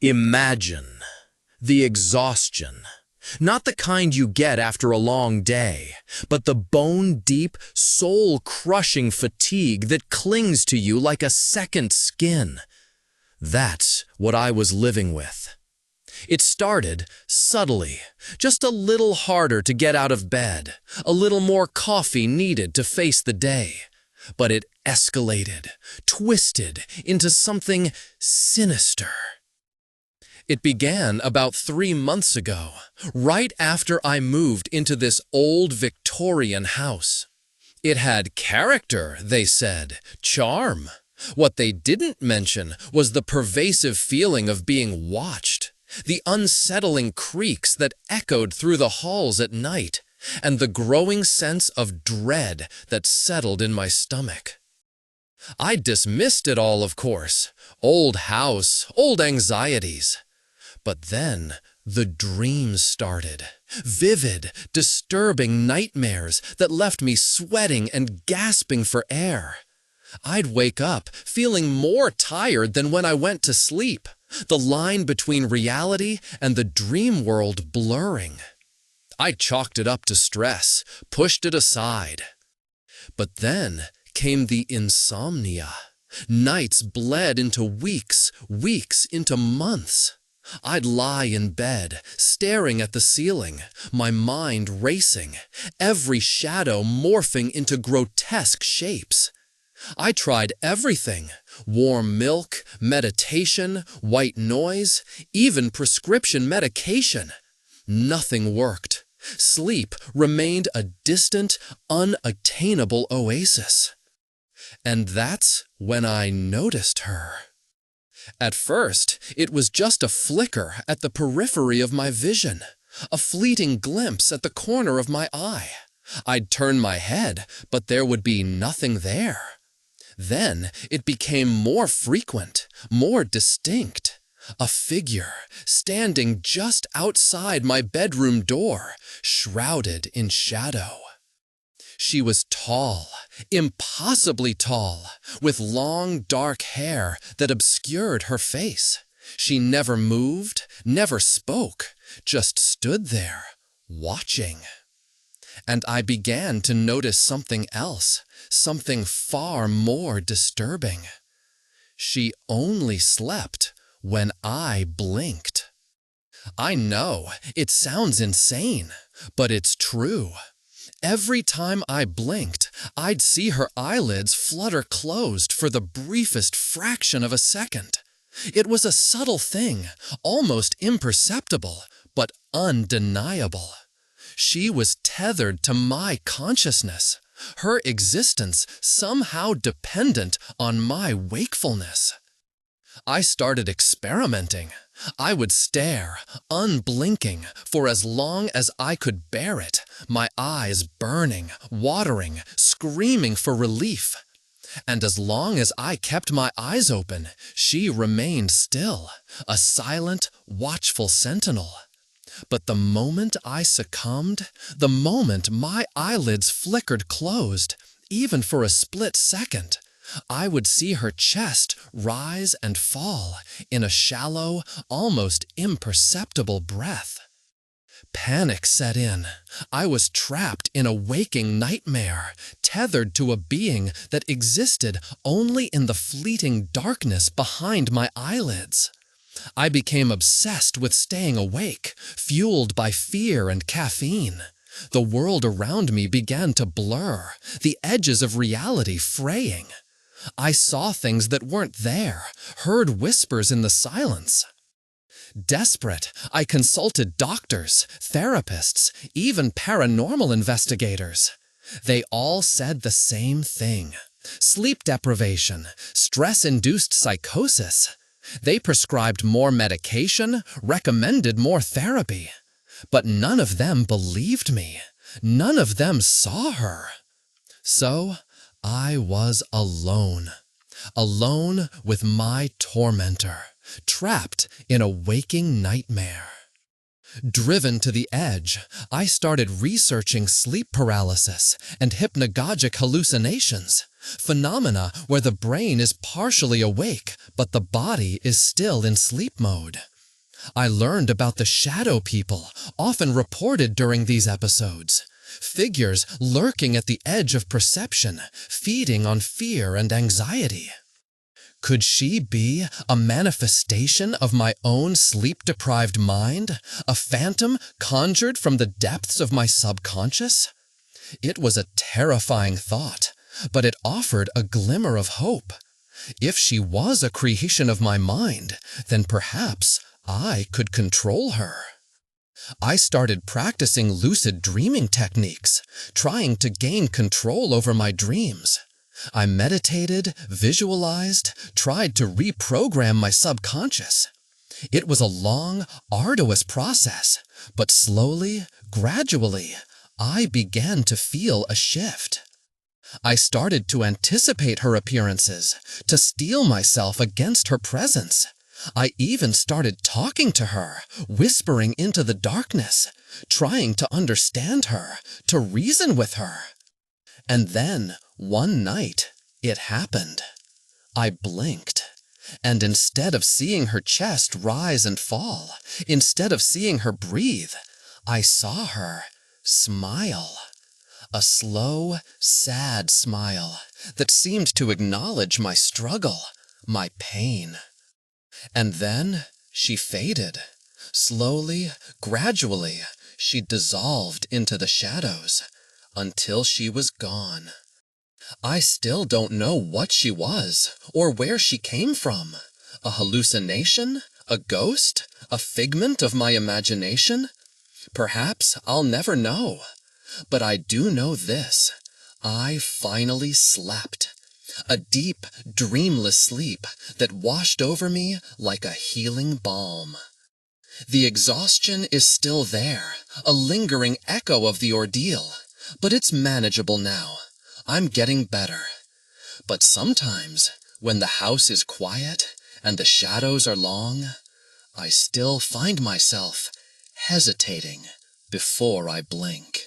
Imagine the exhaustion. Not the kind you get after a long day, but the bone-deep, soul-crushing fatigue that clings to you like a second skin. That's what I was living with. It started subtly, just a little harder to get out of bed, a little more coffee needed to face the day. But it escalated, twisted into something sinister. It began about 3 months ago, right after I moved into this old Victorian house. It had character, they said, charm. What they didn't mention was the pervasive feeling of being watched, the unsettling creaks that echoed through the halls at night, and the growing sense of dread that settled in my stomach. I dismissed it all, of course. Old house, old anxieties. But then the dreams started. Vivid, disturbing nightmares that left me sweating and gasping for air. I'd wake up feeling more tired than when I went to sleep, the line between reality and the dream world blurring. I chalked it up to stress, pushed it aside. But then came the insomnia. Nights bled into weeks, weeks into months. I'd lie in bed, staring at the ceiling, my mind racing, every shadow morphing into grotesque shapes. I tried everything: warm milk, meditation, white noise, even prescription medication. Nothing worked. Sleep remained a distant, unattainable oasis. And that's when I noticed her. At first, it was just a flicker at the periphery of my vision, a fleeting glimpse at the corner of my eye. I'd turn my head, but there would be nothing there. Then it became more frequent, more distinct. A figure standing just outside my bedroom door, shrouded in shadow. She was tall, impossibly tall, with long dark hair that obscured her face. She never moved, never spoke, just stood there, watching. And I began to notice something else, something far more disturbing. She only slept when I blinked. I know, it sounds insane, but it's true. Every time I blinked, I'd see her eyelids flutter closed for the briefest fraction of a second. It was a subtle thing, almost imperceptible, but undeniable. She was tethered to my consciousness, her existence somehow dependent on my wakefulness. I started experimenting. I would stare, unblinking, for as long as I could bear it, my eyes burning, watering, screaming for relief. And as long as I kept my eyes open, she remained still, a silent, watchful sentinel. But the moment I succumbed, the moment my eyelids flickered closed, even for a split second, I would see her chest rise and fall in a shallow, almost imperceptible breath. Panic set in. I was trapped in a waking nightmare, tethered to a being that existed only in the fleeting darkness behind my eyelids. I became obsessed with staying awake, fueled by fear and caffeine. The world around me began to blur, the edges of reality fraying. I saw things that weren't there, heard whispers in the silence. Desperate, I consulted doctors, therapists, even paranormal investigators. They all said the same thing: sleep deprivation, stress-induced psychosis. They prescribed more medication, recommended more therapy. But none of them believed me. None of them saw her. So I was alone. Alone with my tormentor, trapped in a waking nightmare. Driven to the edge, I started researching sleep paralysis and hypnagogic hallucinations, phenomena where the brain is partially awake but the body is still in sleep mode. I learned about the shadow people often reported during these episodes, figures lurking at the edge of perception, feeding on fear and anxiety. Could she be a manifestation of my own sleep-deprived mind, a phantom conjured from the depths of my subconscious? It was a terrifying thought, but it offered a glimmer of hope. If she was a creation of my mind, then perhaps I could control her. I started practicing lucid dreaming techniques, trying to gain control over my dreams. I meditated, visualized, tried to reprogram my subconscious. It was a long, arduous process, but slowly, gradually, I began to feel a shift. I started to anticipate her appearances, to steel myself against her presence. I even started talking to her, whispering into the darkness, trying to understand her, to reason with her. And then, one night, it happened. I blinked, and instead of seeing her chest rise and fall, instead of seeing her breathe, I saw her smile. A slow, sad smile that seemed to acknowledge my struggle, my pain. And then she faded. Slowly, gradually, she dissolved into the shadows until she was gone. I still don't know what she was or where she came from. A hallucination? A ghost? A figment of my imagination? Perhaps I'll never know. But I do know this. I finally slept. A deep, dreamless sleep that washed over me like a healing balm. The exhaustion is still there, a lingering echo of the ordeal, but it's manageable now. I'm getting better. But sometimes, when the house is quiet and the shadows are long, I still find myself hesitating before I blink.